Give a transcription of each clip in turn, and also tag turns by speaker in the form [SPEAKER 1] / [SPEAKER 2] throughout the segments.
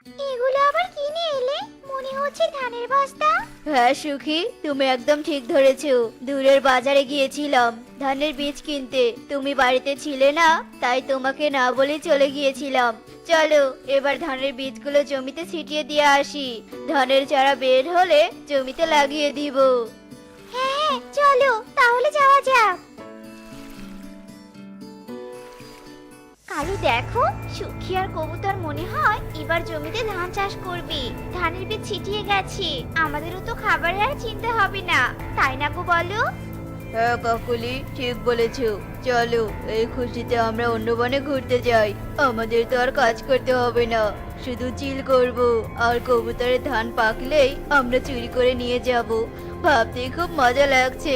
[SPEAKER 1] এগুলো আবার কি নিয়ে এলে? মনে হচ্ছে ধানের বস্তা।
[SPEAKER 2] হ্যাঁ সুখী, তুমি একদম ঠিক ধরেছো। দূরের বাজারে গিয়েছিলাম ধানের বীজ কিনতে, তুমি বাড়িতে ছিলে না, তাই তোমাকে না বলে চলে গিয়েছিলাম। চলো এবার ধানের বীজগুলো জমিতে ছিটিয়ে দিয়ে আসি। ধানের চারা বের হলে জমিতে লাগিয়ে দিব।
[SPEAKER 1] হ্যাঁ চলো তাহলে যাওয়া যাক। কালু দেখো, সুখী আর কবুতর মনে হয় এবার জমিতে ধান চাষ করবে। ধানের বীজ ছিটিয়ে গেছে, আমাদেরও তো খাবারের আর চিন্তা হবে না, তাই না গো বলো?
[SPEAKER 2] হ্যাঁ কাকুলি, ঠিক বলেছো। চলো এই খুশিতে আমরা অন্য বনে ঘুরতে যাই। আমাদের তো আর কাজ করতে হবে না, শুধু চিল করব আর কবুতরের ধান পাকলেই আমরা চুরি করে নিয়ে যাব। ভাবতে খুব মজা লাগছে।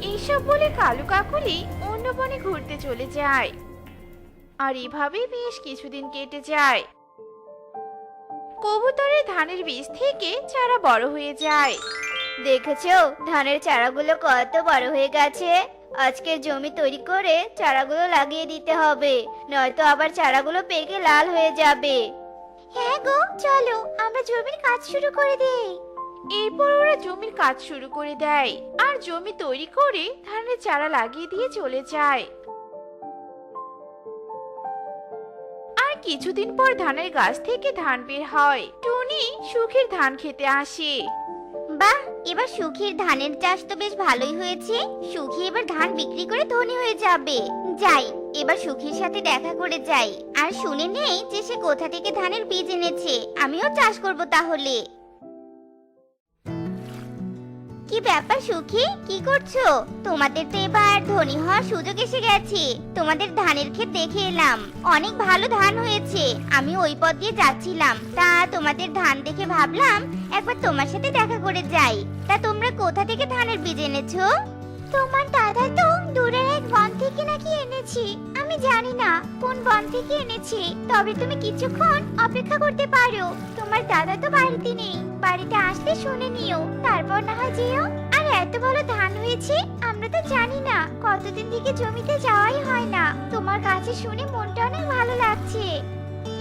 [SPEAKER 3] এইসব বলে কালু কাকুলি অন্য বনে ঘুরতে চলে যায়। আর এভাবেই বেশ কিছুদিন কেটে যায়। কবুতরের ধানের বীজ থেকে চারা বড় হয়ে যায়।
[SPEAKER 2] দেখেছো ধানের চারাগুলো কত বড় হয়ে গেছে। আজকে জমি তৈরি করে চারাগুলো লাগিয়ে দিতে হবে, নয়তো আবার চারাগুলো পেকে লাল হয়ে যাবে।
[SPEAKER 1] হ্যাঁ গো চলো আমরা জমির কাজ শুরু করে দেই।
[SPEAKER 3] এরপর ওরা জমির কাজ শুরু করে দেয় আর জমি তৈরি করে ধানের চারা লাগিয়ে দিয়ে চলে যায়। আর কিছুদিন পর ধানের গাছ থেকে ধান বের হয়। টুনি সুখের ধান খেতে আসে।
[SPEAKER 1] বাহ, এবার সুখীর ধানের চাষ তো বেশ ভালোই হয়েছে। সুখী এবার ধান বিক্রি করে ধনী হয়ে যাবে। যাই, এবার সুখীর সাথে দেখা করে যাই আর শুনে নেই যে সে কোথা থেকে ধানের বীজ এনেছে। আমিও চাষ করব তাহলে। কি ব্যাপার সুখী, কি করছো? তোমাদের তো এবার ধনী হওয়ার সুযোগ এসে গেছে। তোমাদের ধানের ক্ষেত দেখে এলাম, অনেক ভালো ধান হয়েছে। আমি ওই পথ দিয়ে যাচ্ছিলাম, তা তোমাদের ধান দেখে ভাবলাম একবার তোমার সাথে দেখা করে যাই। তা তোমরা কোথা থেকে ধানের বীজ এনেছো? তোমার দাদা তো দূরের এক বন থেকে নাকি এনেছি। আমি জানি না কোন বন থেকে এনেছি, তবে তুমি কিছুক্ষণ অপেক্ষা করতে পারো। তোমার দাদা তো বাড়িতে নেই, বাড়িতে আসলে শুনে নিও, তারপর না হয় যেও। আর এত ভালো ধান হয়েছে, আমরা তো জানি না, কতদিন থেকে জমিতে যাওয়াই হয় না। তোমার কাছে শুনে মনটা অনেক ভালো লাগছে।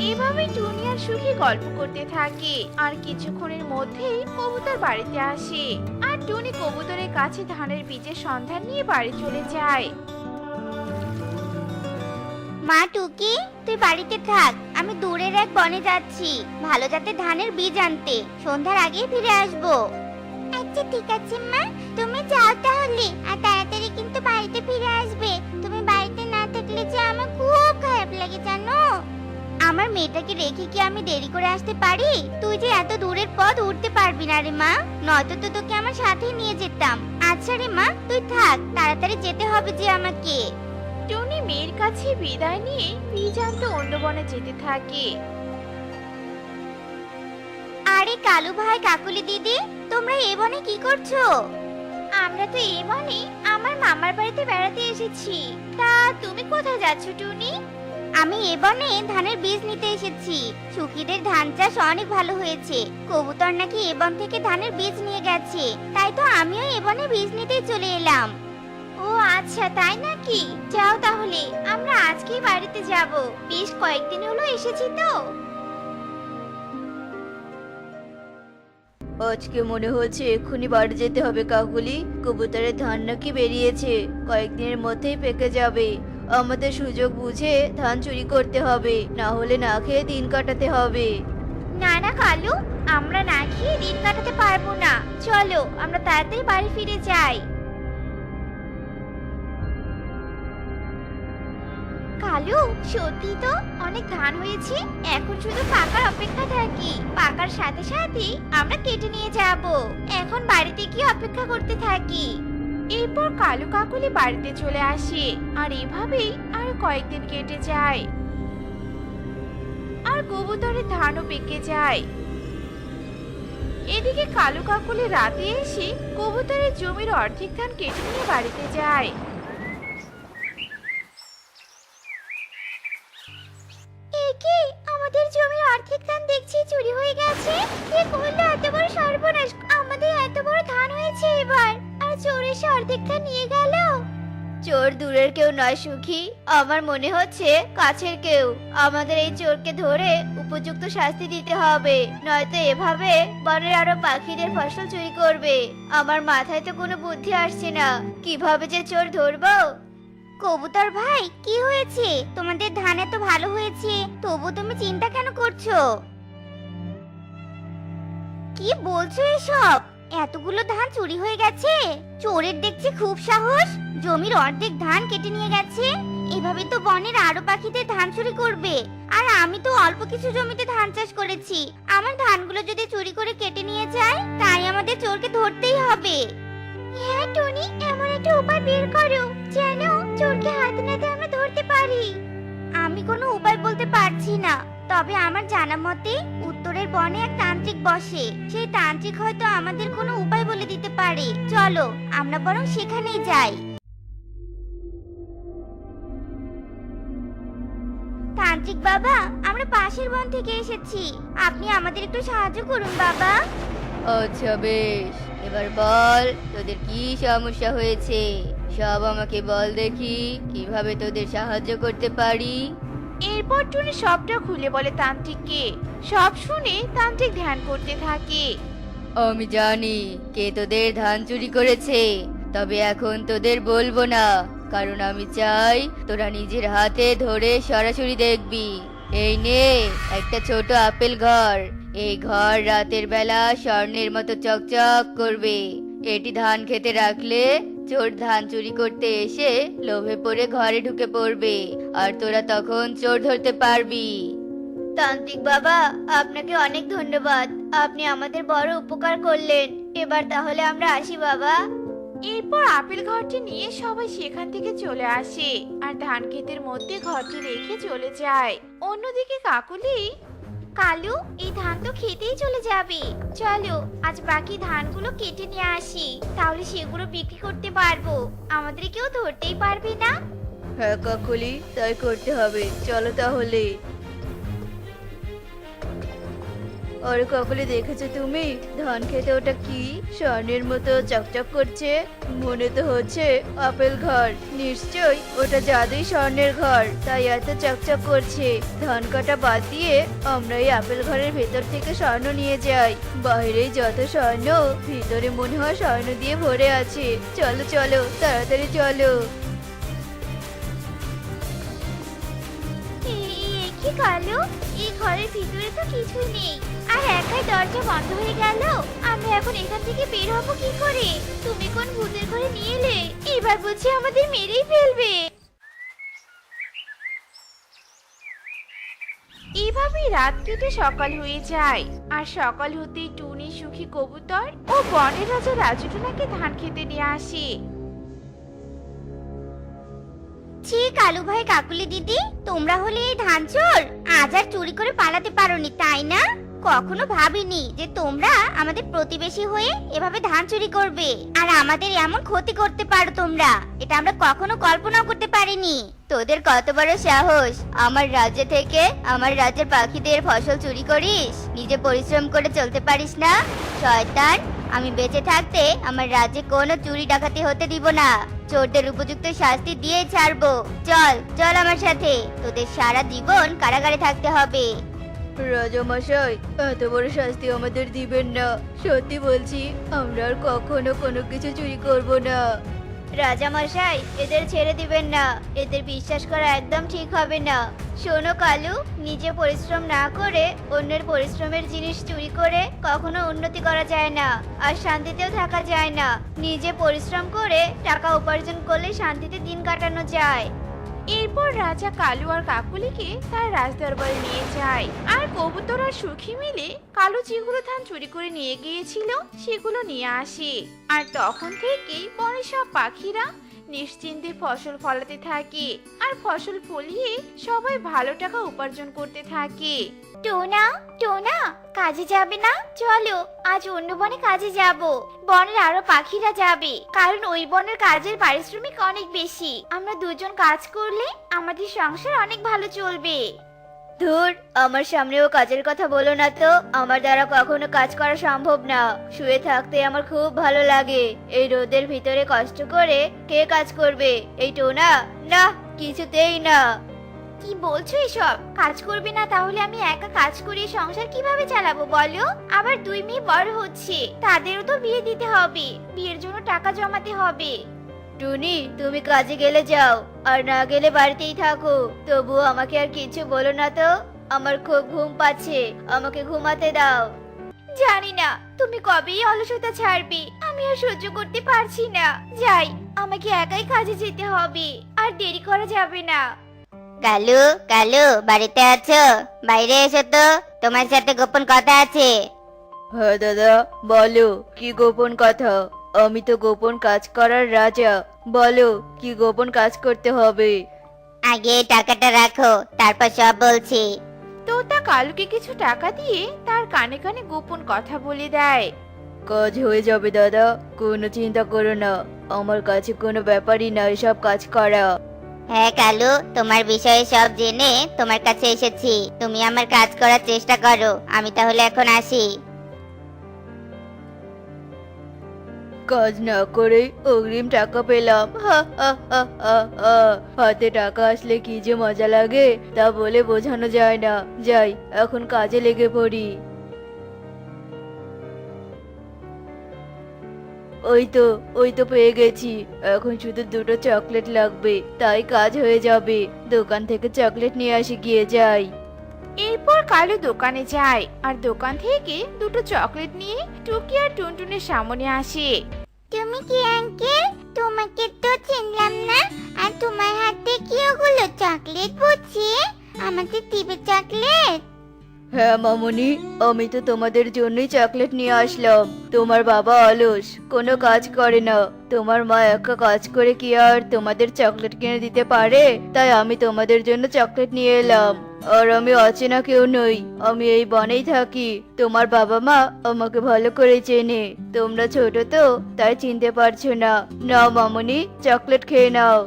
[SPEAKER 3] এভাবে টুনি আর সুখী গল্প করতে থাকে আর কিছুক্ষণের মধ্যেই কবুতর বাড়িতে আসে। আর টুনি কবুতরের কাছে ধানের বীজের সন্ধান নিয়ে বাড়ি চলে যায়।
[SPEAKER 1] মা টুকি, তুই বাড়িতে থাক, আমি দূরের এক বনে যাচ্ছি ভালো জাতের ধানের বীজ আনতে। সন্ধ্যার আগে ফিরে আসবো। আচ্ছা ঠিক আছে মা, তুমি যাও তাহলে, আর তাড়াতাড়ি কিন্তু বাড়িতে ফিরে আসবে। তুমি বাড়িতে না থাকলে যে আমার খুব খারাপ লাগে জানো। আমার মেয়েটাকে রেখে কি আমি দেরি করে আসতে পারি? তুই যে এত দূরের পথ উঠতে পারবি না রে মা, নয়তো তো তোকে আমার সাথে নিয়ে যেতাম। আচ্ছা রে মা, তুই থাক, তাড়াতাড়ি যেতে হবে যে আমাকে।
[SPEAKER 3] টুনি মেয়ের কাছে বিদায় নিয়ে বীজ আনতে অন্য বনে যেতে থাকে।
[SPEAKER 1] আরে কালু ভাই, কাকুলি দিদি, তোমরা এ বনে কি করছো? আমরা তো এ বনে আমার মামার বাড়িতে বেড়াতে এসেছি। তা তুমি কোথায় যাচ্ছ টুনি? আমি এ বনে ধানের বীজ নিতে এসেছি। সুখীদের ধান চাষ অনেক ভালো হয়েছে। কবুতর নাকি এ বন থেকে ধানের বীজ নিয়ে গেছে, তাই তো আমিও এ বনে বীজ নিতে চলে এলাম। ও আচ্ছা, তাই নাকি? যাও তাহলে, আমরা আজকেই বাড়িতে যাব। বেশ কয়েকদিন হলো এসেছি তো।
[SPEAKER 2] আজকে মনে হচ্ছে এক্ষুনি বাড়ি যেতে হবে কাকুলি। কবুতরের ধান নাকি বেরিয়েছে, কয়েকদিনের মধ্যেই পেকে যাবে। আমাদের সুযোগ বুঝে ধান চুরি করতে হবে, না হলে না খেয়ে দিন কাটাতে হবে।
[SPEAKER 1] না না কালু, আমরা না খেয়ে দিন কাটাতে পারবো না। চলো আমরা তাড়াতাড়ি বাড়ি ফিরে যাই। কালু, সত্যি তো অনেক ধান হয়েছে। এখন শুধু পাকার অপেক্ষা থাকি, পাকার সাথে সাথে আমরা কেটে নিয়ে যাব। এখন বাড়িতে গিয়ে অপেক্ষা করতে থাকি।
[SPEAKER 3] এরপর কালু কাকুলি বাড়িতে চলে আসে আর এভাবেই আরো কয়েকদিন কেটে যায়। আর কবুতরের ধানও পেকে যায়। এদিকে কালু কাকুলি রাতে এসে কবুতরের জমির অর্ধেক ধান কেটে নিয়ে বাড়িতে যায়।
[SPEAKER 1] একে আমাদের জমির অর্ধেক ধান দেখছি চুরি হয়ে গেছে। কে করলো এত বড় সর্বনাশ? আমাদের এত বড় ধান হয়েছে এবার, আর চোর এসে অর্ধেক ধান নিয়ে গেল।
[SPEAKER 2] চোর দূরের কেউ নয় সুখী, আমার মনে হচ্ছে কাছের কেউ। আমাদের এই চোরকে ধরে উপযুক্ত শাস্তি দিতে হবে, নয়তো এভাবে বনের আরো পাখিদের ফসল চুরি করবে। আমার মাথায় তো কোনো বুদ্ধি আসছে না, কিভাবে যে চোর ধরবো।
[SPEAKER 1] কবুতর ভাই, কি হয়েছে? তোমাদের ধান এত ভালো হয়েছে, তবু তুমি চিন্তা কেন করছো? কি বলছো এসব? এতগুলো ধান চুরি হয়ে গেছে? চোরের দেখছি খুব সাহস, জমির অর্ধেক ধান কেটে নিয়ে গেছে। এভাবে তো বনের আরো পাখিদের ধান চুরি করবে। আর আমি তো অল্প কিছু জমিতে ধান চাষ করেছি, আমার ধানগুলো যদি চুরি করে কেটে নিয়ে যায়, তাই আমাদের চোরকে ধরতেই হবে। হ্যাঁ টনি, এমন একটা উপায় বের করো যেন চোরকে হাতে নাতে আমরা ধরতে পারি। আমি কোনো উপায় বলতে পারছি না, তবে আমার জানা মতে উত্তরের বনে এক তান্ত্রিক বসে। সেই তান্ত্রিক হয়তো আমাদের কোনো উপায় বলে দিতে পারে। চলো আমরা বরং সেখানেই যাই। তান্ত্রিক বাবা, আমরা পাশের বন থেকে এসেছি, আপনি আমাদের একটু সাহায্য করুন বাবা।
[SPEAKER 2] আচ্ছা বেশ, এবার বল তোদের কি সমস্যা হয়েছে, সব আমাকে বল দেখি, কিভাবে তোদের সাহায্য করতে পারি।
[SPEAKER 3] এরপর টুনি সবটা খুলে বলে তান্ত্রিককে। সব শুনে তান্ত্রিক ধ্যান করতে থাকে।
[SPEAKER 2] আমি জানি কে তোদের ধান চুরি করেছে, তবে এখন তোদের বলবো না, কারণ আমি চাই তোরা নিজের হাতে ধরে সরাসরি দেখবি। এই নে একটা ছোট আপেল ঘর, এই ঘর রাতের বেলা স্বর্ণের মতো চকচক করবে। এটি ধান খেতে রাখলে চোর ধান চুরি করতে এসে লোভে পড়ে ঘরে ঢুকে পড়বে, আর তোরা তখন চোর ধরতে পারবি। তান্ত্রিক বাবা, আপনাকে অনেক ধন্যবাদ, আপনি আমাদের বড় উপকার করলেন। এবার তাহলে আমরা আসি বাবা।
[SPEAKER 3] এরপর আপেল ঘরটি নিয়ে সবাই সেখান থেকে চলে আসে আর ধান ক্ষেতের মধ্যে ঘরটি রেখে চলে যায়। অন্যদিকে কাকুলি, কালু, এই ধান তো খেতেই চলে যাবে, চলো আজ বাকি ধানগুলো কেটে নিয়ে আসি, তাহলে সেগুলো বিক্রি করতে পারবো, আমাদের কেউ ধরতেই পারবে না।
[SPEAKER 2] হ্যাঁ কাকুলি, তাই করতে হবে, চলো তাহলে। আরে কাকুলি, দেখেছো তুমি ধান খেতে ওটা কি স্বর্ণের মতো চকচক করছে? মনে তো হচ্ছে আপেল ঘর, নিশ্চয়ই ওটা জাদুই স্বর্ণের ঘর, তাই এত চকচক করছে। ধান কাটা বাদ দিয়ে আমরা এই আপেল ঘরের ভেতর থেকে স্বর্ণ নিয়ে যাই, বাইরে যত স্বর্ণ, ভিতরে মনে হয় স্বর্ণ দিয়ে ভরে আছে। চলো চলো, তাড়াতাড়ি চলো।
[SPEAKER 1] কি কালু, এই ঘরের ভিতরে তো কিছুই নেই, আর একাই দরজা বন্ধ হয়ে গেল। আমরা এখন এখান থেকে বের হবো কি করে? তুমি কোন ভূতের ঘরে নিয়ে এলে? এবার বুঝি আমাদের মেরেই ফেলবে।
[SPEAKER 3] এইভাবেই রাত কেটে সকাল হয়ে যায়, আর সকাল হতেই টুনি, সুখী কবুতর ও বনের রাজা রাজু টোনাকে ধান খেতে নিয়ে আসে।
[SPEAKER 1] ছি কালু ভাই, কাকুলি দিদি, তোমরা হলে এই ধান চোর। আজ আর চুরি করে পালাতে পারোনি, তাই না? কখনো ভাবিনি যে তোমরা আমাদের প্রতিবেশী হয়ে এভাবে ধান চুরি করবে আর আমাদের এমন ক্ষতি করতে পারো তোমরা, এটা আমরা কখনো কল্পনাও করতে পারিনি।
[SPEAKER 2] তোদের কত বড় সাহস, আমার রাজ্য থেকে আমার রাজ্যের পাখিদের ফসল চুরি করিস? নিজে পরিশ্রম করে চলতে পারিস না? শয়তান, আমি বেঁচে থাকতে আমার রাজ্যে কোনো চুরি ডাকাতি হতে দিব না। চোরদের উপযুক্ত শাস্তি দিয়ে ছাড়বো। চল চল আমার সাথে, তোদের সারা জীবন কারাগারে থাকতে হবে। রাজামশাই, এত বড় শাস্তি আমাদের দিবেন না, সত্যি বলছি আমরা আর কখনো কোনো কিছু চুরি করব না। রাজামশাই, এদের ছেড়ে দিবেন না, এদের বিশ্বাস করা একদম ঠিক হবে না। শোনো কালু, নিজে পরিশ্রম না করে অন্যের পরিশ্রমের জিনিস চুরি করে কখনো উন্নতি করা যায় না, আর শান্তিতেও থাকা যায় না। নিজে পরিশ্রম করে টাকা উপার্জন করলে শান্তিতে দিন কাটানো যায়।
[SPEAKER 3] এরপর রাজা কালু আর কাকুলিকে তার রাজদরবারে নিয়ে যায়, আর কবুতর আর সুখী মিলে কালু যেগুলো ধান চুরি করে নিয়ে গিয়েছিল সেগুলো নিয়ে আসে। আর তখন থেকেই বনের সব পাখিরা নিশ্চিন্তে ফসল ফলাতে থাকে, আর ফসল ফলিয়ে সবাই ভালো টাকা উপার্জন করতে থাকে।
[SPEAKER 1] টোনা, টোনা, কাজে যাবে না? চলো আজ অন্য বনে কাজে যাব। বনের আরো পাখিরা যাবে, কারণ ওই বনের কাজের পারিশ্রমিক অনেক বেশি। আমরা দুজন কাজ করলে আমাদের সংসার অনেক ভালো চলবে।
[SPEAKER 2] ধুর, আমার সামনেও কাজের কথা বলো না তো। আমার দ্বারা কখনো কাজ করা সম্ভব না। শুয়ে থাকতে আমার খুব ভালো লাগে। এই রোদের ভিতরে কষ্ট করে কে কাজ করবে? এই টোনা? না, কিছুতেই না।
[SPEAKER 1] কি বলছো এসব? কাজ করবে না তাহলে আমি একা কাজ করে সংসার কিভাবে চালাবো বলো? আবার 2 মেয়ে বড় হচ্ছে, তাদেরও তো বিয়ে দিতে হবে, বিয়ের জন্য টাকা জমাতে হবে।
[SPEAKER 2] টুনি, তুমি কাজে গেলে যাও, আর না গেলে বাড়িতেই থাকো। তবুও আমাকে আর কিছু বলো না তো। আমার খুব ঘুম পাচ্ছে, আমাকে ঘুমাতে দাও।
[SPEAKER 1] জানি না তুমি কবেই অলসতা ছাড়বে, আমি আর সহ্য করতে পারছি না। যাই, আমাকে একাই কাজে যেতে হবে, আর দেরি করা যাবে না। কালু, কালু, বাড়িতে আছো? বাইরে এসো তো, তোমার সাথে গোপন কথা আছে।
[SPEAKER 2] হ্যাঁ দাদা, বলো কি গোপন কথা? আমি তো গোপন কাজ করার রাজা। বলো কি গোপন কাজ করতে হবে?
[SPEAKER 1] আগে এই টাকাটা রাখো, তারপর সব বলছি।
[SPEAKER 3] তোতা কালুকে কিছু টাকা দিয়ে তার কানে কানে গোপন কথা বলে দেয়।
[SPEAKER 2] কাজ হয়ে যাবে দাদা, কোনো চিন্তা করো না। আমার কাছে কোনো ব্যাপারই না এসব কাজ করা।
[SPEAKER 1] হ্যাঁ কালু, তোমার বিষয়ে সব জেনে তোমার কাছে এসেছি। তুমি আমার কাজ করার চেষ্টা করো। আমি তাহলে এখন আসি।
[SPEAKER 2] কাজ না করে অগ্রিম টাকা পেলাম, হা হা হা হা হা। হাতে টাকা আসলে কি যে মজা লাগে তা বলে বোঝানো যায় না। যাই, এখন কাজে লেগে পড়ি। ওই তো পেয়ে গেছি। এখন শুধু 2টো চকলেট লাগবে, তাই কাজ হয়ে যাবে। দোকান থেকে চকলেট নিয়ে আসি, গিয়ে যাই।
[SPEAKER 3] এরপর কালু দোকানে যায় আর দোকান থেকে 2টো চকলেট নিয়ে টুকি আর টুনটুনের সামনে আসে।
[SPEAKER 1] তুমি কি আঙ্কেল? তোমাকে তো চিনলাম না। আর তোমার হাতে কি ওগুলো চকলেট বুঝছি? আমাকে দিবে চকলেট?
[SPEAKER 2] হ্যাঁ মামুনি, আমি তো তোমাদের জন্যই চকলেট নিয়ে আসলাম। তোমার বাবা অলস, কোনো কাজ করে না। তোমার মা একা কাজ করে কি আর তোমাদের চকলেট কিনে দিতে পারে? তাই আমি তোমাদের জন্য চকলেট নিয়ে এলাম। আর আমি অচেনা কেউ নই, আমি এই বনেই থাকি। তোমার বাবা মা আমাকে ভালো করে চেনে। তোমরা ছোট তো, তাই চিনতে পারছো না। নাও মামুনি, চকলেট খেয়ে নাও।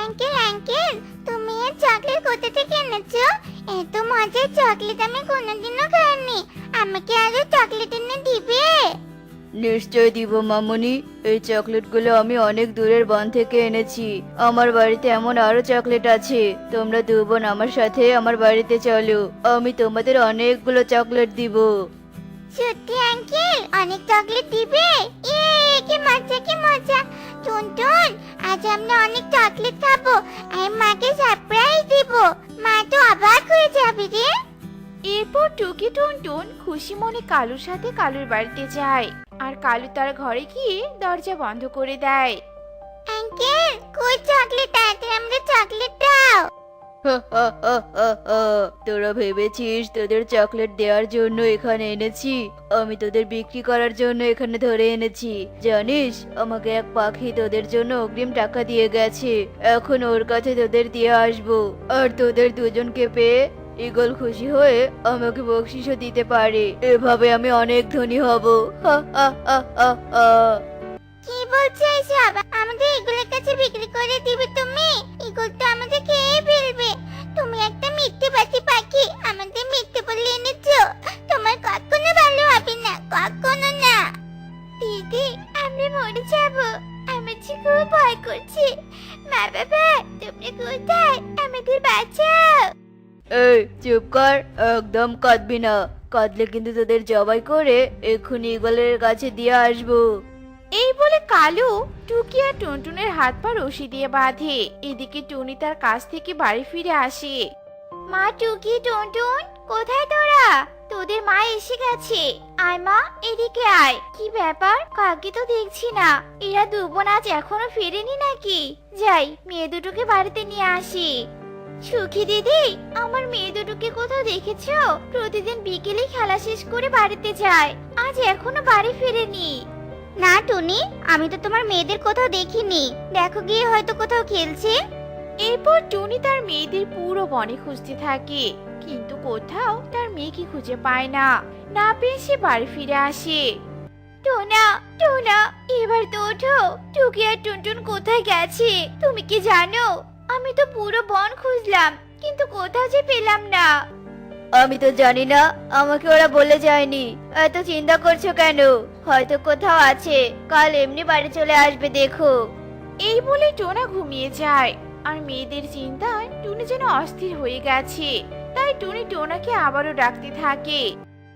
[SPEAKER 1] আঙ্কেল, আঙ্কেল, তুমি এই চকলেট কোথা থেকে এনেছো? এত মজার চকলেট আমি কোনোদিনও খাইনি। আমাকে আরো চকলেট এনে দিবে?
[SPEAKER 2] নিশ্চয় দিব মামুনি। এই চকলেটগুলো আমি অনেক দূরের বন থেকে এনেছি। আমার বাড়িতে এমন আরো চকলেট আছে। তোমরা 2 বোন আমার সাথে আমার বাড়িতে চলো, আমি তোমাদের অনেকগুলো চকলেট দিব।
[SPEAKER 1] সত্যি আঙ্কেল, অনেক চকলেট দিবে? কি মজা, কি মজা। টুনটুন, আজ আমরা অনেক চকলেট খাবো আর মাকে সারপ্রাইজ দিব। মা তো অবাক হয়ে যাবে রে।
[SPEAKER 3] এরপর টুকি টুনটুন খুশি মনে কালুর সাথে কালুর বাড়িতে যায় আর কালু তার ঘরে গিয়ে দরজা বন্ধ করে দেয়।
[SPEAKER 1] আঙ্কেল, কই চকলেট? তাড়াতাড়ি আমরা চকলেট দাও।
[SPEAKER 2] তোরা ভেবেছিস তোদের চকলেট দেওয়ার জন্য এখানে এনেছি? আমি তোদের বিক্রি করার জন্য এখানে ধরে এনেছি। জানিস, আমাকে এক পাখি তোদের জন্য অগ্রিম টাকা দিয়ে গেছে। এখন ওর কাছে তোদের দিয়ে আসবো। আর তোদের দুজনকে পেয়ে ঈগল খুশি হয়ে আমাকে বকশিশও দিতে পারে। এভাবে আমি অনেক ধনী হব। হা হা হা হা হা।
[SPEAKER 1] কি বলছো এসব? আমাদের এগুলোর কাছে বিক্রি করে দিবে তুমি? এগুলো তো আমাদের খেয়ে ফেলবে। তুমি একটা মিথ্যেবাদী পাখি, আমাদের মিথ্যে বলে এনেছো। তোমার কখনো ভালো হবে না, কখনো না। দিদি, আমরা মরে যাব। আমার যে খুব ভয় করছে। মা বাবা, তুমি কোথায়? আমাদের বাঁচাও।
[SPEAKER 2] এই চুপ কর, একদম কাঁদবি না। কাঁদলে কিন্তু তোদের জবাই করে এক্ষুনি ঈগলের কাছে দিয়ে আসবো।
[SPEAKER 3] এই বলে কালু টুকি আর টুনটুনের হাত পা রশি দিয়ে বাঁধে। এদিকে টুনি তার কাছ থেকে বাড়ি ফিরে আসে।
[SPEAKER 1] মা, টুকি, টুনটুন, কোথায় তোরা? তোদের মা এসে গেছে। আয় মা, এদিকে আয়। কি ব্যাপার? কাকে তো দেখছি না। এরা 2 বোন আজ এখনো ফেরেনি নাকি? যাই, মেয়ে দুটোকে বাড়িতে নিয়ে আসি। সুখী দিদি, আমার মেয়ে দুটোকে কোথাও দেখেছো? প্রতিদিন বিকেলে খেলা শেষ করে বাড়িতে যায়, আজ এখনো বাড়ি ফেরেনি। না টুনি, আমি তো তোমার মেয়েদের কোথাও দেখিনি। দেখো গিয়ে, হয়তো কোথাও খেলছে।
[SPEAKER 3] এরপর টুনি তার মেয়েদের পুরো বনে খুঁজতে থাকে, কিন্তু কোথাও তার মেয়েকে খুঁজে পায় না। না পেয়ে সে বাড়ি ফিরে আসে।
[SPEAKER 1] টোনা,
[SPEAKER 2] টোনা, এবার তো ওঠো। টুকি আর টুনটুন কোথায় গেছে তুমি কি জানো? আমি তো পুরো বন খুঁজলাম, কিন্তু কোথাও যে পেলাম না। আমি তো জানি না, আমাকে ওরা বলে যায়নি। এত চিন্তা করছো কেন? হয়তো কোথাও আছে, কাল এমনি বাড়ি চলে আসবে দেখো।
[SPEAKER 3] এই বলে টোনা ঘুমিয়ে যায়। আর মেয়েদের চিন্তায় টুনি যেন অস্থির হয়ে গেছে। তাই টুনি টোনাকে আবারও ডাকতে থাকে।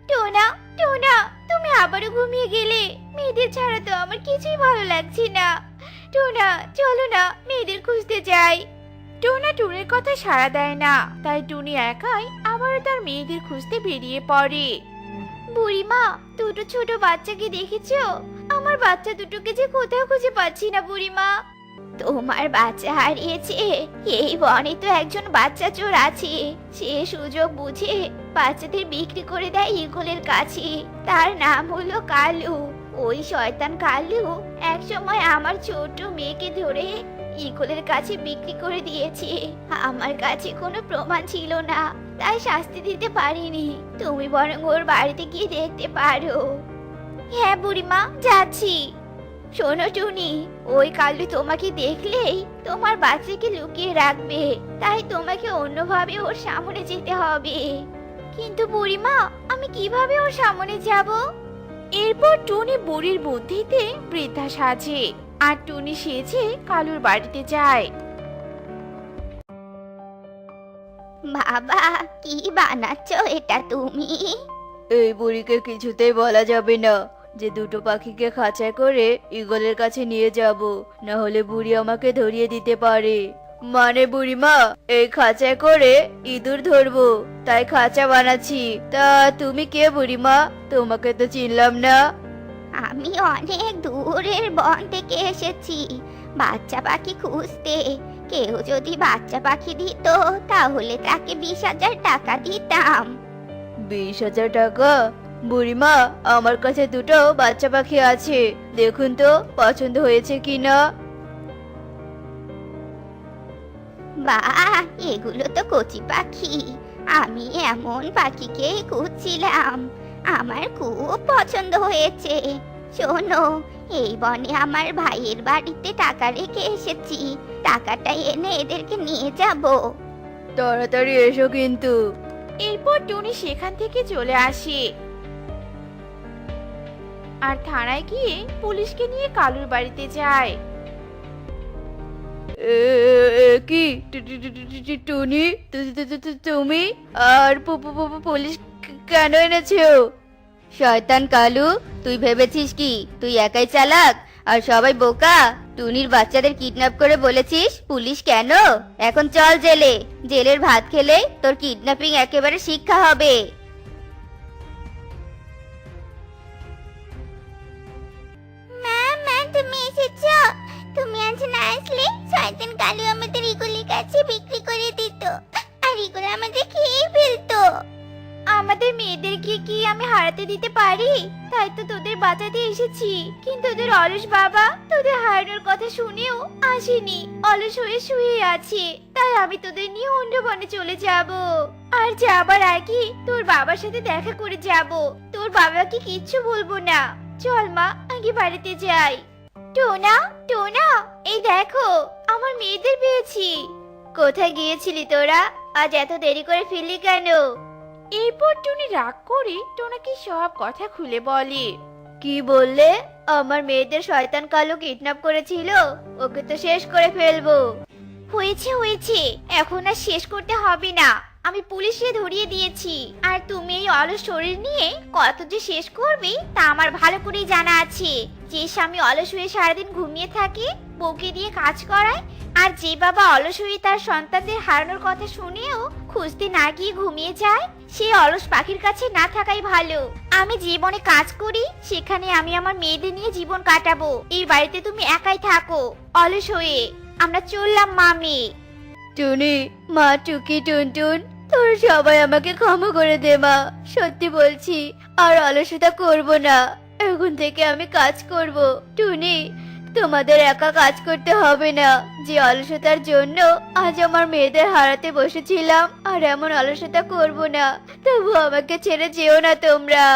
[SPEAKER 2] টোনা, টোনা, তুমি আবারও ঘুমিয়ে গেলে। মেয়েদের ছাড়া তো আমার কিছুই ভালো লাগছে না। টোনা, চলো না, মেয়েদের খুঁজতে যাই।
[SPEAKER 3] টোনা টুনির কথা সাড়া দেয় না। তাই টুনি একাই আবারও তার মেয়েদের খুঁজতে বেরিয়ে পড়ে।
[SPEAKER 2] বুড়িমা, দুটো ছোট বাচ্চাকে দেখেছো? আমার বাচ্চা দুটোকে যে কোথাও খুঁজে পাচ্ছি না বুড়িমা। তোমার বাচ্চা হারিয়েছে? এই বনে তো একজন বাচ্চা চোর আছে। সে সুযোগ বুঝে বাচ্চাদের বিক্রি করে দেয় ঈগলের কাছে। তার নাম হলো কালু। ওই শয়তান কালু একসময় আমার ছোট মেয়েকে ধরে ঈগলের কাছে বিক্রি করে দিয়েছে। আমার কাছে কোনো প্রমাণ ছিল না, তাই শাস্তি দিতে পারিনি। তুমি বরং ওর বাড়িতে গিয়ে দেখতে পারো। হ্যাঁ বুড়িমা, যাচ্ছি। শোনো টুনি, ওই কালু তোমাকে দেখলেই তোমার বাচ্চাকে লুকিয়ে রাখবে। তাই তোমাকে অন্যভাবে ওর সামনে যেতে হবে। কিন্তু বুড়িমা, আমি কিভাবে ওর সামনে যাব?
[SPEAKER 3] এরপর টুনি বুড়ির বুদ্ধিতে বৃদ্ধা সাজে। আর টুনি সেজে কালুর বাড়িতে যায়।
[SPEAKER 1] বাবা, কি বানাচ্ছ এটা তুমি?
[SPEAKER 2] এই বুড়িকে কিছুতেই বলা যাবে না যে দুটো পাখিকে খাঁচায় করে ঈগলের কাছে নিয়ে যাব, না হলে বুড়ি আমাকে ধরিয়ে দিতে পারে। মানে বুড়িমা, এই খাঁচায় করে ইঁদুর ধরবো, তাই খাঁচা বানাচ্ছি। তা তুমি কে বুড়িমা? তোমাকে তো চিনলাম না।
[SPEAKER 1] আমি অনেক দূরের বন থেকে এসেছি বাচ্চা পাখি খুঁজতে। কেউ যদি বাচ্চা পাখি দিত তাহলে তাকে 20,000 টাকা দিতাম।
[SPEAKER 2] 20,000 টাকা? বুড়িমা, আমার কাছে দুটো বাচ্চা পাখি আছে, দেখুন তো পছন্দ হয়েছে কিনা।
[SPEAKER 1] বাহ, এগুলো তো কচি পাখি। আমি এমন পাখিকে খুঁজছিলাম। আমার খুব পছন্দ হয়েছে। শোনো, এই বনে আমার ভাইয়ের বাড়িতে টাকা রেখে এসেছি। টাকাটা এনে এদেরকে নিয়ে যাব।
[SPEAKER 2] তাড়াতাড়ি এসো কিন্তু।
[SPEAKER 3] এরপর টুনি সেখান থেকে চলে আসে। আর থানায় গিয়ে পুলিশকে নিয়ে কালুর বাড়িতে যায়।
[SPEAKER 2] কি টুনি, তুমি আর পুলিশ কেন এনেছো? শয়তান কালু, তুই ভেবেছিস কি তুই একাই চালাক আর সবাই বোকা? টুনির বাচ্চাদের কিডন্যাপ করে বলেছিস পুলিশ কেন? এখন চল জেলে। জেলের ভাত খেলে তোর কিডন্যাপিং একেবারে শিক্ষা হবে।
[SPEAKER 1] মা, তুমি এসেছো? তুমি আজ না আসলে শয়তান কালু আমাদের ঈগলের কাছে বিক্রি করে দিত, আর ঈগল আমাদের খেয়ে ফেলতো।
[SPEAKER 2] আমাদের মেয়েদেরকে কি আমি হারাতে দিতে পারি? তাই তো তোদের বাঁচাতে এসেছি। কিন্তু তোদের অলস বাবা তোদের হারানোর কথা শুনেও আসেনি, অলস হয়ে শুয়ে আছে। তাই আমি তোদের নিয়ে অন্য বনে চলে যাব। আর যাবার আগে তোর বাবার সাথে দেখা করে যাব। তোর বাবাকে কিচ্ছু বলবো না। চল মা, আগে বাড়িতে যাই। টোনা, টোনা, এই দেখো আমার মেয়েদের পেয়েছি। কোথায় গিয়েছিলি তোরা? আজ এত দেরি করে ফিরলি কেন?
[SPEAKER 3] এরপর টুনি রাগ করে টোনাকে সব কথা খুলে বলে।
[SPEAKER 2] কি বললে? আমার মেয়েদের শয়তান কালো কিডন্যাপ করেছিল? ওকে তো শেষ করে ফেলবো। হয়েছে হয়েছে, এখন আর শেষ করতে হবে না। আমি পুলিশে ধরিয়ে দিয়েছি। আর তুমি এই অলস শরীর নিয়ে কত যে শেষ করবে তা আমার ভালো করেই জানা আছে। যে স্বামী অলস হয়ে সারাদিন ঘুমিয়ে থাকে, বউকে দিয়ে কাজ করায়, আর যে বাবা অলস হয়ে তার সন্তানদের হারানোর কথা শুনেও খুঁজতে না গিয়ে ঘুমিয়ে যায়, সে অলস পাখির কাছে না থাকাই ভালো। আমি জীবনে কাজ করি, সেখানে আমি আমার মেয়েদের নিয়ে জীবন কাটাবো। এই বাড়িতে তুমি একাই থাকো অলস হয়ে। আমরা চললাম মামি। টুনি, মা, টুকি, টুনটুন, তোর সবাই আমাকে ক্ষমা করে দে মা। সত্যি বলছি, আর অলসতা করব না। এখন থেকে আমি কাজ করব। টুনি, তোমাদের একা কাজ করতে হবে না। যে অলসতার জন্য আজ আমার মেয়েদের হারাতে বসেছিলাম, আর এমন অলসতা করব না। তবু আমাকে ছেড়ে যেও না তোমরা।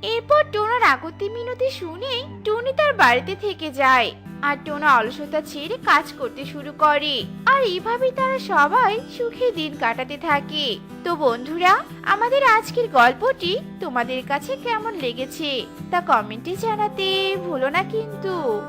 [SPEAKER 3] এরপর টোনার আগতি মিনতি শুনে টুনি তার বাড়িতে থেকে যায় আর টোনা অলসতা ছেড়ে কাজ করতে শুরু করে। আর এইভাবেই তারা সবাই সুখে দিন কাটাতে থাকে। তো বন্ধুরা, আমাদের আজকের গল্পটি তোমাদের কাছে কেমন লেগেছে তা কমেন্টে জানাতে ভুলো না কিন্তু।